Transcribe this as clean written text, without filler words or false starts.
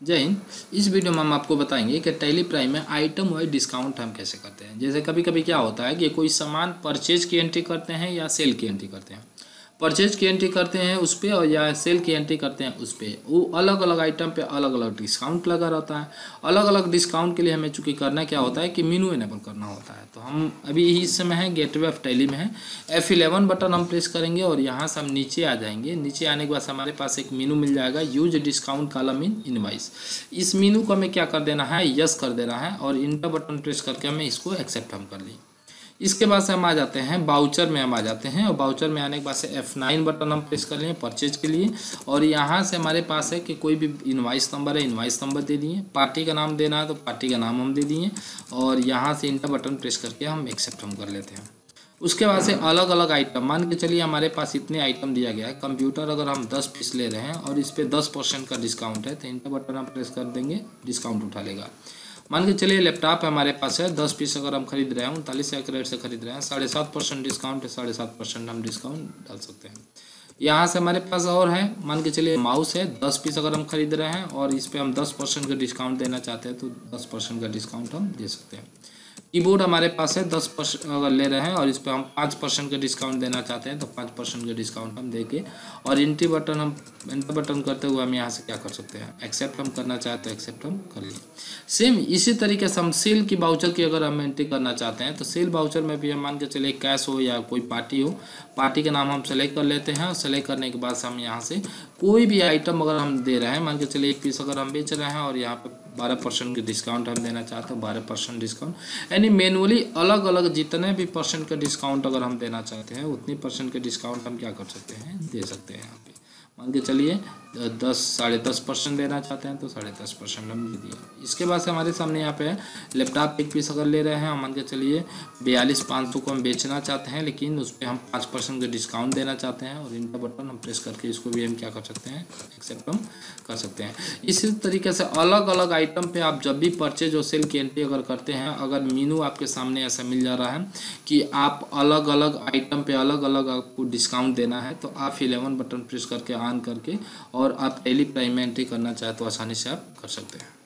जय हिंद। इस वीडियो में हम आपको बताएंगे कि टैली प्राइम में आइटम वाइज डिस्काउंट हम कैसे करते हैं। जैसे कभी कभी क्या होता है कि कोई सामान परचेज की एंट्री करते हैं या सेल की एंट्री करते हैं। परचेज की एंट्री करते हैं उस पर और या सेल की एंट्री करते हैं उस पर, वो अलग अलग आइटम पे अलग अलग डिस्काउंट लगा रहता है। अलग अलग डिस्काउंट के लिए हमें चूँकि करना क्या होता है कि मेनू इनेबल करना होता है। तो हम अभी इस समय है गेटवे ऑफ टैली में है, F11 बटन हम प्रेस करेंगे और यहाँ से हम नीचे आ जाएंगे। नीचे आने के बाद हमारे पास एक मेनू मिल जाएगा, use discount column in invoice. इस मेनू को हमें क्या कर देना है, यस कर देना है और इंटर बटन प्रेस करके हमें इसको एक्सेप्ट हम कर लिए। इसके बाद से हम आ जाते हैं बाउचर में, हम आ जाते हैं और बाउचर में आने के बाद से F9 बटन हम प्रेस कर लिए परचेज के लिए। और यहाँ से हमारे पास है कि कोई भी इनवाइस नंबर है, इनवाइस नंबर दे दिए। पार्टी का नाम देना है तो पार्टी का नाम हम दे दिए और यहाँ से इंटर बटन प्रेस करके हम एक्सेप्ट हम कर लेते हैं। उसके बाद से अलग अलग आइटम, मान के चलिए हमारे पास इतने आइटम दिया गया है। कंप्यूटर अगर हम 10 पीस ले रहे हैं और इस पर 10% का डिस्काउंट है तो इंटर बटन हम प्रेस कर देंगे, डिस्काउंट उठा लेगा। मान के चलिए लैपटॉप हमारे पास है 10 पीस, अगर हम खरीद रहे हैं 39 के रेट से खरीद रहे हैं, 7.5% डिस्काउंट है, 7.5% हम डिस्काउंट डाल सकते हैं। यहाँ से हमारे पास और है, मान के चलिए माउस है 10 पीस अगर हम खरीद रहे हैं और इस पर हम 10% का डिस्काउंट देना चाहते हैं तो 10% का डिस्काउंट हम दे सकते हैं। कीबोर्ड हमारे पास है 10% अगर ले रहे हैं और इस पर हम 5% का डिस्काउंट देना चाहते हैं तो 5% का डिस्काउंट हम देके और इंटर बटन करते हुए हम यहाँ से क्या कर सकते हैं, एक्सेप्ट हम करना चाहते हैं, एक्सेप्ट हम कर लिए। सेम इसी तरीके से हम सेल की बाउचर की अगर हम एंट्री करना चाहते हैं तो सेल बाउचर में भी हम मान के चलिए कैश हो या कोई पार्टी हो, पार्टी का नाम हम सेलेक्ट कर लेते हैं और सेलेक्ट करने के बाद से हम यहाँ से कोई भी आइटम अगर हम दे रहे हैं, मान के चलिए 1 पीस अगर हम बेच रहे हैं और यहाँ पर 12% की डिस्काउंट हम देना चाहते हैं, 12% डिस्काउंट, यानी मैनुअली अलग अलग जितने भी परसेंट का डिस्काउंट अगर हम देना चाहते हैं उतनी परसेंट के डिस्काउंट हम क्या कर सकते हैं, दे सकते हैं। यहाँ पे मान के चलिए 10.5% देना चाहते हैं तो 10.5% हम दे दिए। इसके बाद से हमारे सामने यहाँ पे लैपटॉप 1 पीस अगर ले रहे हैं, मान के चलिए 42,500 को हम बेचना चाहते हैं लेकिन उस पर हम 5% का डिस्काउंट देना चाहते हैं और इंटर बटन हम प्रेस करके इसको भी हम क्या कर सकते हैं, एक्सेप्ट हम कर सकते हैं। इसी तरीके से अलग अलग आइटम पे आप जब भी परचेज और सेल की एंट्री अगर करते हैं, अगर मीनू आपके सामने ऐसा मिल जा रहा है कि आप अलग अलग आइटम पे अलग अलग आपको डिस्काउंट देना है तो आप 11 बटन प्रेस करके ऑन करके और आप टैली प्राइम में एंट्री करना चाहे तो आसानी से आप कर सकते हैं।